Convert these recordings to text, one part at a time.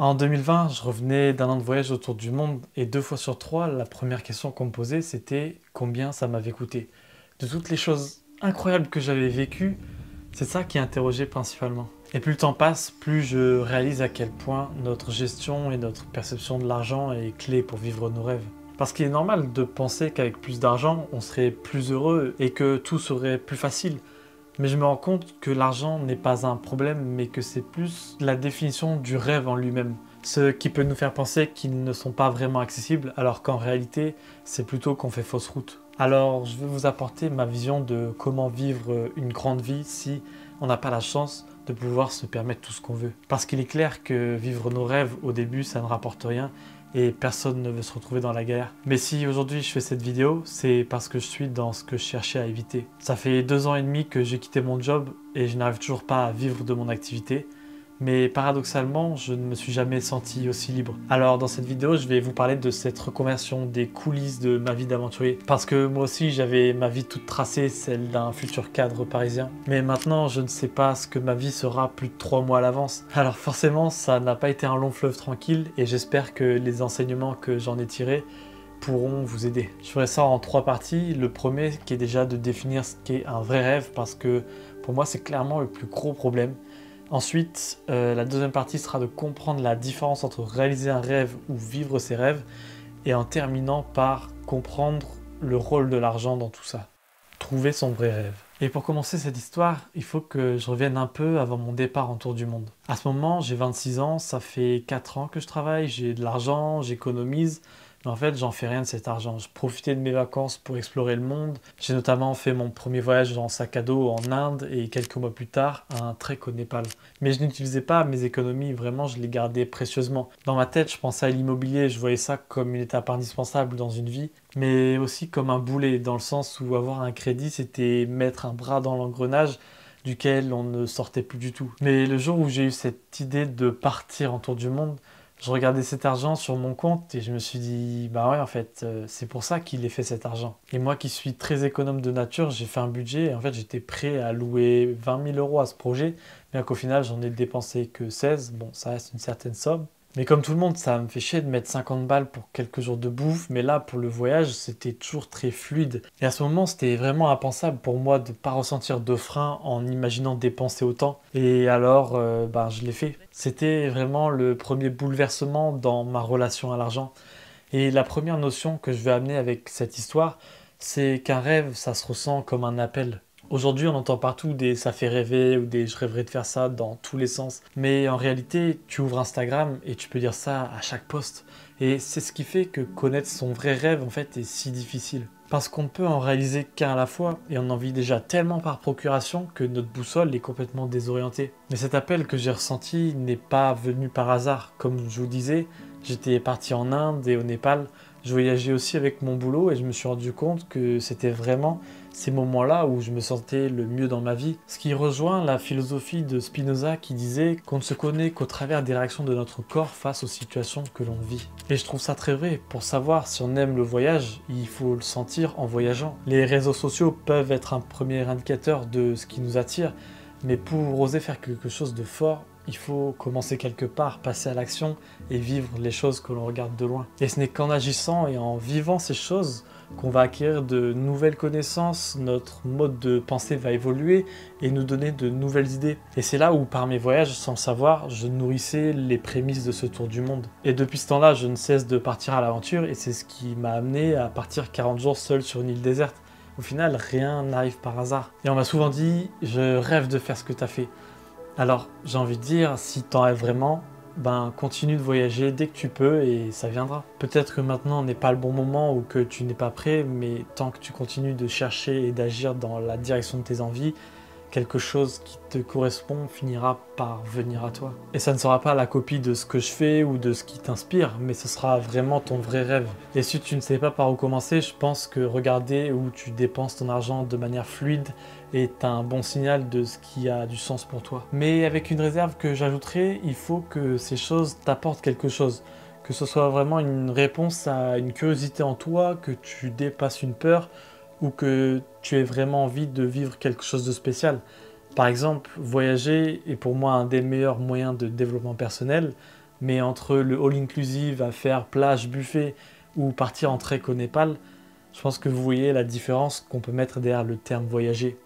En 2020, je revenais d'un an de voyage autour du monde et 2 fois sur 3, la première question qu'on me posait, c'était combien ça m'avait coûté. De toutes les choses incroyables que j'avais vécues, c'est ça qui interrogeait principalement. Et plus le temps passe, plus je réalise à quel point notre gestion et notre perception de l'argent est clé pour vivre nos rêves. Parce qu'il est normal de penser qu'avec plus d'argent, on serait plus heureux et que tout serait plus facile. Mais je me rends compte que l'argent n'est pas un problème, mais que c'est plus la définition du rêve en lui-même. Ce qui peut nous faire penser qu'ils ne sont pas vraiment accessibles, alors qu'en réalité, c'est plutôt qu'on fait fausse route. Alors, je vais vous apporter ma vision de comment vivre une grande vie si on n'a pas la chance de pouvoir se permettre tout ce qu'on veut. Parce qu'il est clair que vivre nos rêves, au début, ça ne rapporte rien, et personne ne veut se retrouver dans la galère. Mais si aujourd'hui je fais cette vidéo, c'est parce que je suis dans ce que je cherchais à éviter. Ça fait 2 ans et demi que j'ai quitté mon job et je n'arrive toujours pas à vivre de mon activité. Mais paradoxalement, je ne me suis jamais senti aussi libre. Alors dans cette vidéo, je vais vous parler de cette reconversion, des coulisses de ma vie d'aventurier. Parce que moi aussi, j'avais ma vie toute tracée, celle d'un futur cadre parisien. Mais maintenant, je ne sais pas ce que ma vie sera plus de 3 mois à l'avance. Alors forcément, ça n'a pas été un long fleuve tranquille et j'espère que les enseignements que j'en ai tirés pourront vous aider. Je ferai ça en 3 parties. Le premier qui est déjà de définir ce qu'est un vrai rêve parce que pour moi, c'est clairement le plus gros problème. Ensuite, la deuxième partie sera de comprendre la différence entre réaliser un rêve ou vivre ses rêves et en terminant par comprendre le rôle de l'argent dans tout ça. Trouver son vrai rêve. Et pour commencer cette histoire, il faut que je revienne un peu avant mon départ en tour du monde. À ce moment, j'ai 26 ans, ça fait 4 ans que je travaille, j'ai de l'argent, j'économise. Mais en fait, j'en fais rien de cet argent. Je profitais de mes vacances pour explorer le monde. J'ai notamment fait mon premier voyage en sac à dos en Inde et quelques mois plus tard, un trek au Népal. Mais je n'utilisais pas mes économies, vraiment, je les gardais précieusement. Dans ma tête, je pensais à l'immobilier, je voyais ça comme une étape indispensable dans une vie, mais aussi comme un boulet, dans le sens où avoir un crédit, c'était mettre un bras dans l'engrenage duquel on ne sortait plus du tout. Mais le jour où j'ai eu cette idée de partir en tour du monde, je regardais cet argent sur mon compte et je me suis dit, bah ouais, en fait, c'est pour ça qu'il ait fait cet argent. Et moi qui suis très économe de nature, j'ai fait un budget et en fait, j'étais prêt à louer 20 000 euros à ce projet, bien qu'au final, j'en ai dépensé que 16. Bon, ça reste une certaine somme. Mais comme tout le monde, ça me fait chier de mettre 50 balles pour quelques jours de bouffe, mais là, pour le voyage, c'était toujours très fluide. Et à ce moment, c'était vraiment impensable pour moi de ne pas ressentir de frein en imaginant dépenser autant. Et alors, je l'ai fait. C'était vraiment le premier bouleversement dans ma relation à l'argent. Et la première notion que je vais amener avec cette histoire, c'est qu'un rêve, ça se ressent comme un appel. Aujourd'hui, on entend partout des ça fait rêver ou des je rêverais de faire ça dans tous les sens. Mais en réalité, tu ouvres Instagram et tu peux dire ça à chaque post. Et c'est ce qui fait que connaître son vrai rêve, en fait, est si difficile. Parce qu'on ne peut en réaliser qu'un à la fois et on en vit déjà tellement par procuration que notre boussole est complètement désorientée. Mais cet appel que j'ai ressenti n'est pas venu par hasard. Comme je vous disais, j'étais parti en Inde et au Népal. Je voyageais aussi avec mon boulot et je me suis rendu compte que c'était vraiment ces moments-là où je me sentais le mieux dans ma vie. Ce qui rejoint la philosophie de Spinoza qui disait qu'on ne se connaît qu'au travers des réactions de notre corps face aux situations que l'on vit. Et je trouve ça très vrai. Pour savoir si on aime le voyage, il faut le sentir en voyageant. Les réseaux sociaux peuvent être un premier indicateur de ce qui nous attire, mais pour oser faire quelque chose de fort, il faut commencer quelque part, passer à l'action et vivre les choses que l'on regarde de loin. Et ce n'est qu'en agissant et en vivant ces choses qu'on va acquérir de nouvelles connaissances, notre mode de pensée va évoluer et nous donner de nouvelles idées. Et c'est là où, par mes voyages, sans le savoir, je nourrissais les prémices de ce tour du monde. Et depuis ce temps-là, je ne cesse de partir à l'aventure et c'est ce qui m'a amené à partir 40 jours seul sur une île déserte. Au final, rien n'arrive par hasard. Et on m'a souvent dit, je rêve de faire ce que tu as fait. Alors, j'ai envie de dire, si t'en rêves vraiment, continue de voyager dès que tu peux et ça viendra. Peut-être que maintenant n'est pas le bon moment ou que tu n'es pas prêt, mais tant que tu continues de chercher et d'agir dans la direction de tes envies, quelque chose qui te correspond finira par venir à toi. Et ça ne sera pas la copie de ce que je fais ou de ce qui t'inspire, mais ce sera vraiment ton vrai rêve. Et si tu ne sais pas par où commencer, je pense que regarder où tu dépenses ton argent de manière fluide est un bon signal de ce qui a du sens pour toi. Mais avec une réserve que j'ajouterai, il faut que ces choses t'apportent quelque chose. Que ce soit vraiment une réponse à une curiosité en toi, que tu dépasses une peur, ou que tu aies vraiment envie de vivre quelque chose de spécial. Par exemple, voyager est pour moi un des meilleurs moyens de développement personnel, Mais entre le all-inclusive à faire plage, buffet ou partir en trek au Népal, je pense que vous voyez la différence qu'on peut mettre derrière le terme voyager.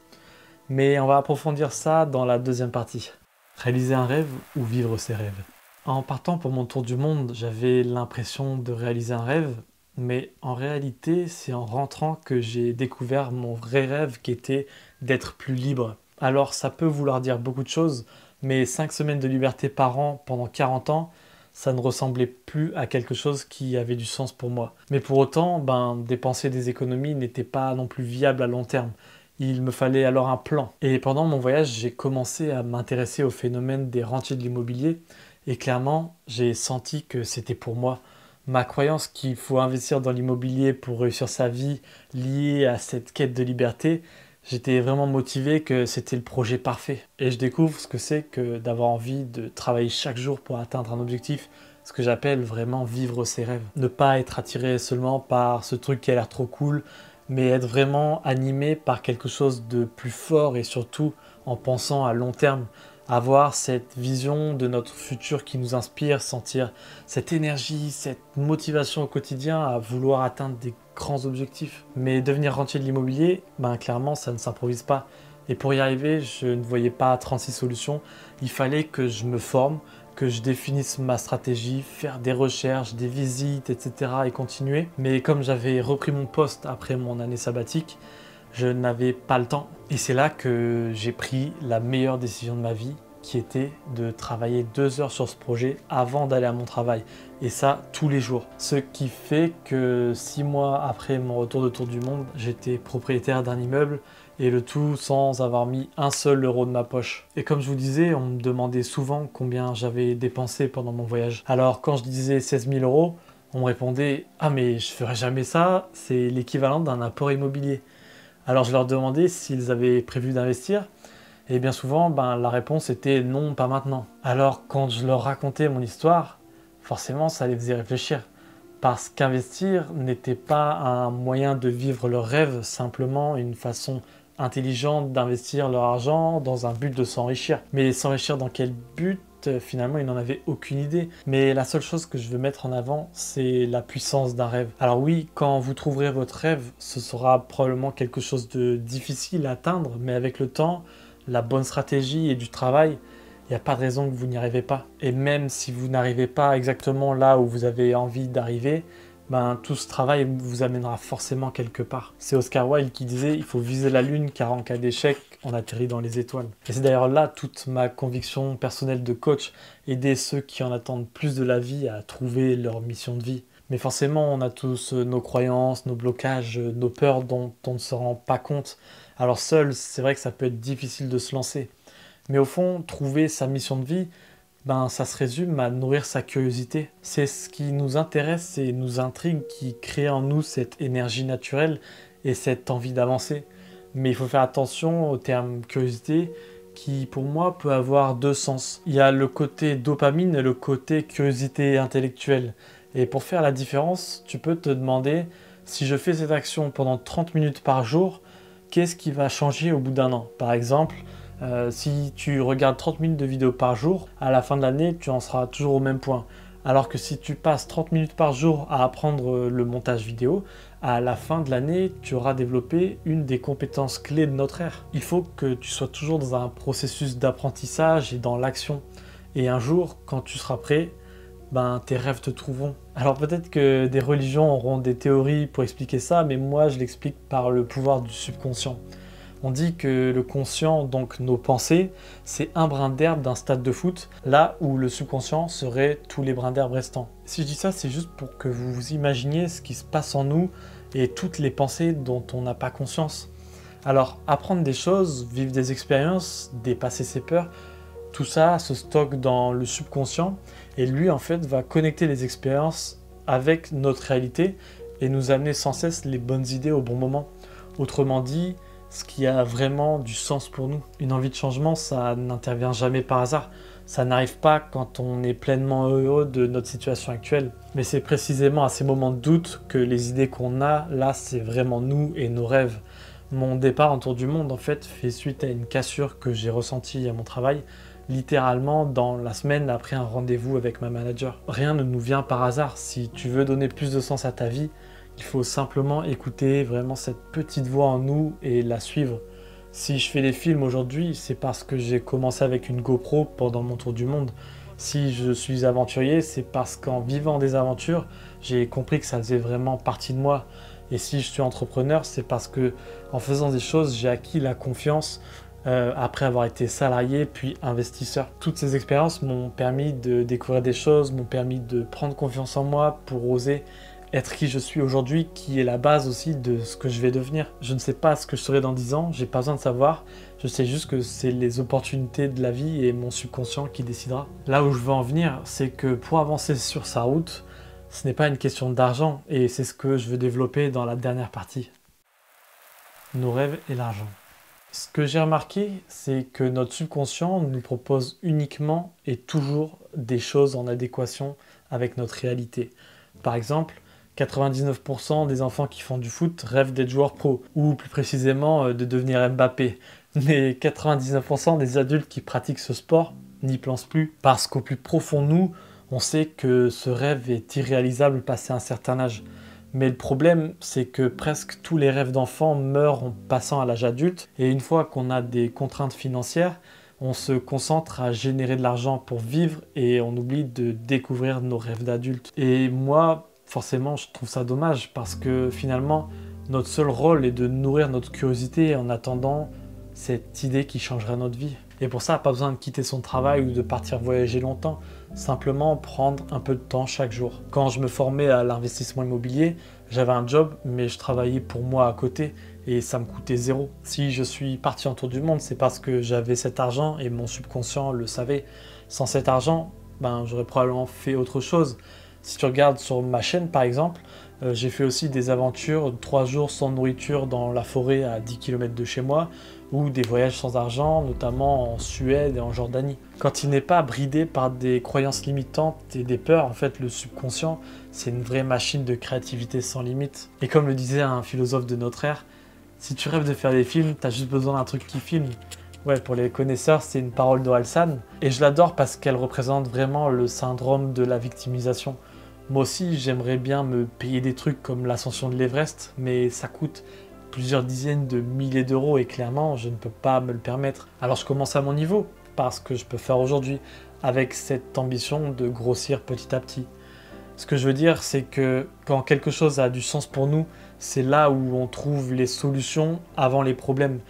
Mais on va approfondir ça dans la deuxième partie. Réaliser un rêve ou vivre ses rêves. En partant pour mon tour du monde, j'avais l'impression de réaliser un rêve, mais en réalité, c'est en rentrant que j'ai découvert mon vrai rêve qui était d'être plus libre. Alors ça peut vouloir dire beaucoup de choses, mais 5 semaines de liberté par an pendant 40 ans, ça ne ressemblait plus à quelque chose qui avait du sens pour moi. Mais pour autant, dépenser des économies n'était pas non plus viable à long terme. Il me fallait alors un plan. Et pendant mon voyage, j'ai commencé à m'intéresser au phénomène des rentiers de l'immobilier. Et clairement, j'ai senti que c'était pour moi. Ma croyance qu'il faut investir dans l'immobilier pour réussir sa vie liée à cette quête de liberté, j'étais vraiment motivé que c'était le projet parfait. Et je découvre ce que c'est que d'avoir envie de travailler chaque jour pour atteindre un objectif, ce que j'appelle vraiment vivre ses rêves. Ne pas être attiré seulement par ce truc qui a l'air trop cool, mais être vraiment animé par quelque chose de plus fort et surtout en pensant à long terme. Avoir cette vision de notre futur qui nous inspire, sentir cette énergie, cette motivation au quotidien à vouloir atteindre des grands objectifs. Mais devenir rentier de l'immobilier, clairement, ça ne s'improvise pas. Et pour y arriver, je ne voyais pas 36 solutions. Il fallait que je me forme, que je définisse ma stratégie, faire des recherches, des visites, etc. et continuer. Mais comme j'avais repris mon poste après mon année sabbatique, je n'avais pas le temps. Et c'est là que j'ai pris la meilleure décision de ma vie, qui était de travailler 2 heures sur ce projet avant d'aller à mon travail. Et ça, tous les jours. Ce qui fait que 6 mois après mon retour de tour du monde, j'étais propriétaire d'un immeuble et le tout sans avoir mis un seul euro de ma poche. Et comme je vous disais, on me demandait souvent combien j'avais dépensé pendant mon voyage. Alors quand je disais 16 000 euros, on me répondait « Ah mais je ferai jamais ça, c'est l'équivalent d'un apport immobilier ». Alors je leur demandais s'ils avaient prévu d'investir et bien souvent la réponse était non, pas maintenant. Alors quand je leur racontais mon histoire, forcément ça les faisait réfléchir. Parce qu'investir n'était pas un moyen de vivre leur rêve, simplement une façon intelligente d'investir leur argent dans un but de s'enrichir. Mais s'enrichir dans quel but ? Finalement, ils n'en avaient aucune idée. Mais la seule chose que je veux mettre en avant, c'est la puissance d'un rêve. Alors oui, quand vous trouverez votre rêve, ce sera probablement quelque chose de difficile à atteindre, mais avec le temps, la bonne stratégie et du travail, il n'y a pas de raison que vous n'y arrivez pas. Et même si vous n'arrivez pas exactement là où vous avez envie d'arriver, tout ce travail vous amènera forcément quelque part. C'est Oscar Wilde qui disait « Il faut viser la lune car en cas d'échec, on atterrit dans les étoiles ». Et c'est d'ailleurs là toute ma conviction personnelle de coach, aider ceux qui en attendent plus de la vie à trouver leur mission de vie. Mais forcément, on a tous nos croyances, nos blocages, nos peurs dont on ne se rend pas compte. Alors seul, c'est vrai que ça peut être difficile de se lancer. Mais au fond, trouver sa mission de vie, ça se résume à nourrir sa curiosité. C'est ce qui nous intéresse et nous intrigue qui crée en nous cette énergie naturelle et cette envie d'avancer. Mais il faut faire attention au terme curiosité qui, pour moi, peut avoir 2 sens. Il y a le côté dopamine et le côté curiosité intellectuelle. Et pour faire la différence, tu peux te demander, si je fais cette action pendant 30 minutes par jour, qu'est-ce qui va changer au bout d'un an ? Par exemple, si tu regardes 30 minutes de vidéos par jour, à la fin de l'année, tu en seras toujours au même point. Alors que si tu passes 30 minutes par jour à apprendre le montage vidéo, à la fin de l'année, tu auras développé une des compétences clés de notre ère. Il faut que tu sois toujours dans un processus d'apprentissage et dans l'action. Et un jour, quand tu seras prêt, tes rêves te trouveront. Alors peut-être que des religions auront des théories pour expliquer ça, mais moi je l'explique par le pouvoir du subconscient. On dit que le conscient, donc nos pensées, c'est un brin d'herbe d'un stade de foot, là où le subconscient serait tous les brins d'herbe restants. Si je dis ça, c'est juste pour que vous vous imaginiez ce qui se passe en nous et toutes les pensées dont on n'a pas conscience. Alors, apprendre des choses, vivre des expériences, dépasser ses peurs, tout ça se stocke dans le subconscient et lui, en fait, va connecter les expériences avec notre réalité et nous amener sans cesse les bonnes idées au bon moment. Autrement dit, ce qui a vraiment du sens pour nous. Une envie de changement, ça n'intervient jamais par hasard. Ça n'arrive pas quand on est pleinement heureux de notre situation actuelle. Mais c'est précisément à ces moments de doute que les idées qu'on a, là, c'est vraiment nous et nos rêves. Mon départ en tour du monde, en fait, fait suite à une cassure que j'ai ressentie à mon travail. littéralement dans la semaine après un rendez-vous avec ma manager. Rien ne nous vient par hasard. Si tu veux donner plus de sens à ta vie, il faut simplement écouter vraiment cette petite voix en nous et la suivre. Si je fais des films aujourd'hui, c'est parce que j'ai commencé avec une GoPro pendant mon tour du monde. Si je suis aventurier, c'est parce qu'en vivant des aventures, j'ai compris que ça faisait vraiment partie de moi. Et si je suis entrepreneur, c'est parce que en faisant des choses, j'ai acquis la confiance après avoir été salarié puis investisseur. Toutes ces expériences m'ont permis de découvrir des choses, m'ont permis de prendre confiance en moi pour oser être qui je suis aujourd'hui, qui est la base aussi de ce que je vais devenir. Je ne sais pas ce que je serai dans 10 ans, j'ai pas besoin de savoir. Je sais juste que c'est les opportunités de la vie et mon subconscient qui décidera. Là où je veux en venir, c'est que pour avancer sur sa route, ce n'est pas une question d'argent et c'est ce que je veux développer dans la dernière partie. Nos rêves et l'argent. Ce que j'ai remarqué, c'est que notre subconscient nous propose uniquement et toujours des choses en adéquation avec notre réalité. Par exemple, 99% des enfants qui font du foot rêvent d'être joueurs pro, ou plus précisément de devenir Mbappé. Mais 99% des adultes qui pratiquent ce sport n'y pensent plus, parce qu'au plus profond de nous, on sait que ce rêve est irréalisable passé un certain âge. Mais le problème, c'est que presque tous les rêves d'enfants meurent en passant à l'âge adulte, et une fois qu'on a des contraintes financières, on se concentre à générer de l'argent pour vivre et on oublie de découvrir nos rêves d'adultes. Et moi, forcément, je trouve ça dommage parce que finalement, notre seul rôle est de nourrir notre curiosité en attendant cette idée qui changera notre vie. Et pour ça, pas besoin de quitter son travail ou de partir voyager longtemps, simplement prendre un peu de temps chaque jour. Quand je me formais à l'investissement immobilier, j'avais un job, mais je travaillais pour moi à côté et ça me coûtait zéro. Si je suis parti en tour du monde, c'est parce que j'avais cet argent et mon subconscient le savait. Sans cet argent, j'aurais probablement fait autre chose. Si tu regardes sur ma chaîne par exemple, j'ai fait aussi des aventures, 3 jours sans nourriture dans la forêt à 10 km de chez moi, ou des voyages sans argent, notamment en Suède et en Jordanie. Quand il n'est pas bridé par des croyances limitantes et des peurs, en fait, le subconscient, c'est une vraie machine de créativité sans limite. Et comme le disait un philosophe de notre ère, si tu rêves de faire des films, t'as juste besoin d'un truc qui filme. Ouais, pour les connaisseurs, c'est une parole d'Orelsan. Et je l'adore parce qu'elle représente vraiment le syndrome de la victimisation. Moi aussi, j'aimerais bien me payer des trucs comme l'ascension de l'Everest, mais ça coûte plusieurs dizaines de milliers d'euros et clairement, je ne peux pas me le permettre. Alors je commence à mon niveau, parce que je peux faire aujourd'hui, avec cette ambition de grossir petit à petit. Ce que je veux dire, c'est que quand quelque chose a du sens pour nous, c'est là où on trouve les solutions avant les problèmes.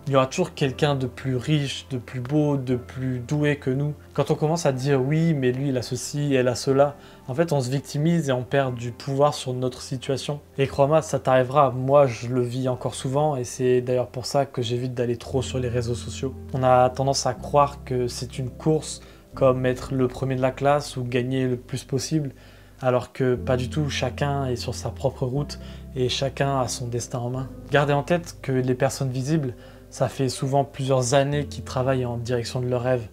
Il y aura toujours quelqu'un de plus riche, de plus beau, de plus doué que nous. Quand on commence à dire oui, mais lui il a ceci, elle a cela, en fait on se victimise et on perd du pouvoir sur notre situation. Et crois-moi, ça t'arrivera, moi je le vis encore souvent et c'est d'ailleurs pour ça que j'évite d'aller trop sur les réseaux sociaux. On a tendance à croire que c'est une course comme être le premier de la classe ou gagner le plus possible, alors que pas du tout, chacun est sur sa propre route et chacun a son destin en main. Gardez en tête que les personnes visibles, ça fait souvent plusieurs années qu'ils travaillent en direction de leurs rêves.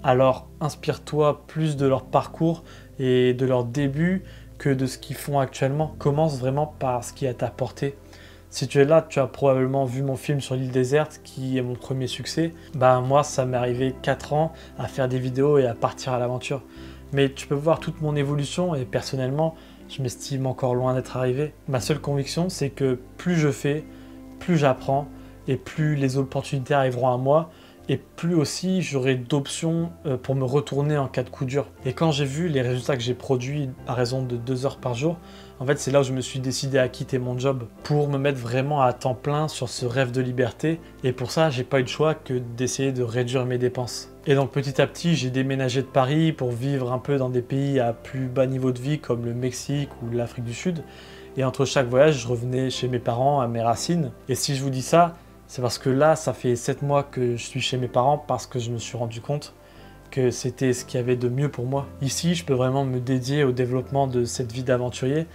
Alors inspire-toi plus de leur parcours et de leur début que de ce qu'ils font actuellement. Commence vraiment par ce qui est à ta portée. Si tu es là, tu as probablement vu mon film sur l'île déserte qui est mon premier succès. Moi, ça m'est arrivé 4 ans à faire des vidéos et à partir à l'aventure. Mais tu peux voir toute mon évolution et personnellement, je m'estime encore loin d'être arrivé. Ma seule conviction, c'est que plus je fais, plus j'apprends, et plus les opportunités arriveront à moi, et plus aussi j'aurai d'options pour me retourner en cas de coup dur. Et quand j'ai vu les résultats que j'ai produits à raison de 2 heures par jour, en fait c'est là où je me suis décidé à quitter mon job pour me mettre vraiment à temps plein sur ce rêve de liberté, et pour ça j'ai pas eu de choix que d'essayer de réduire mes dépenses. Et donc petit à petit j'ai déménagé de Paris pour vivre un peu dans des pays à plus bas niveau de vie comme le Mexique ou l'Afrique du Sud, et entre chaque voyage je revenais chez mes parents, à mes racines. Et si je vous dis ça, c'est parce que là, ça fait 7 mois que je suis chez mes parents parce que je me suis rendu compte que c'était ce qu'il y avait de mieux pour moi. Ici, je peux vraiment me dédier au développement de cette vie d'aventurier.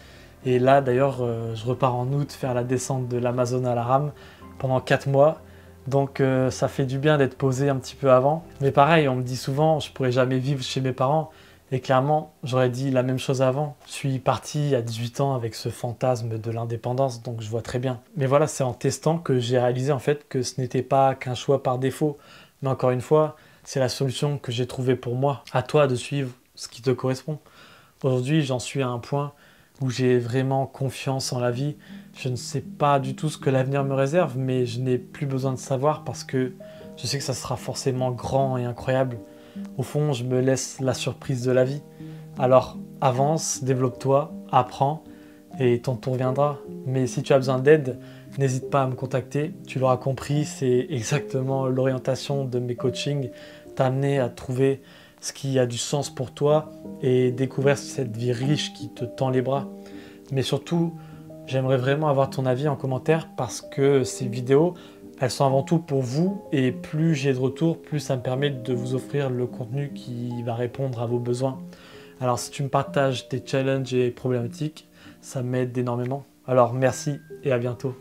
Et là, d'ailleurs, je repars en août faire la descente de l'Amazone à la rame pendant 4 mois. Donc ça fait du bien d'être posé un petit peu avant. Mais pareil, on me dit souvent, je pourrais jamais vivre chez mes parents. Et clairement, j'aurais dit la même chose avant. Je suis parti à 18 ans avec ce fantasme de l'indépendance, donc je vois très bien. Mais voilà, c'est en testant que j'ai réalisé en fait que ce n'était pas qu'un choix par défaut. Mais encore une fois, c'est la solution que j'ai trouvée pour moi. À toi de suivre ce qui te correspond. Aujourd'hui, j'en suis à un point où j'ai vraiment confiance en la vie. Je ne sais pas du tout ce que l'avenir me réserve, mais je n'ai plus besoin de savoir parce que je sais que ça sera forcément grand et incroyable. Au fond, je me laisse la surprise de la vie. Alors, avance, développe-toi, apprends et ton tour viendra. Mais si tu as besoin d'aide, n'hésite pas à me contacter. Tu l'auras compris, c'est exactement l'orientation de mes coachings, t'amener à trouver ce qui a du sens pour toi et découvrir cette vie riche qui te tend les bras. Mais surtout, j'aimerais vraiment avoir ton avis en commentaire parce que ces vidéos, elles sont avant tout pour vous et plus j'ai de retours, plus ça me permet de vous offrir le contenu qui va répondre à vos besoins. Alors si tu me partages tes challenges et problématiques, ça m'aide énormément. Alors merci et à bientôt.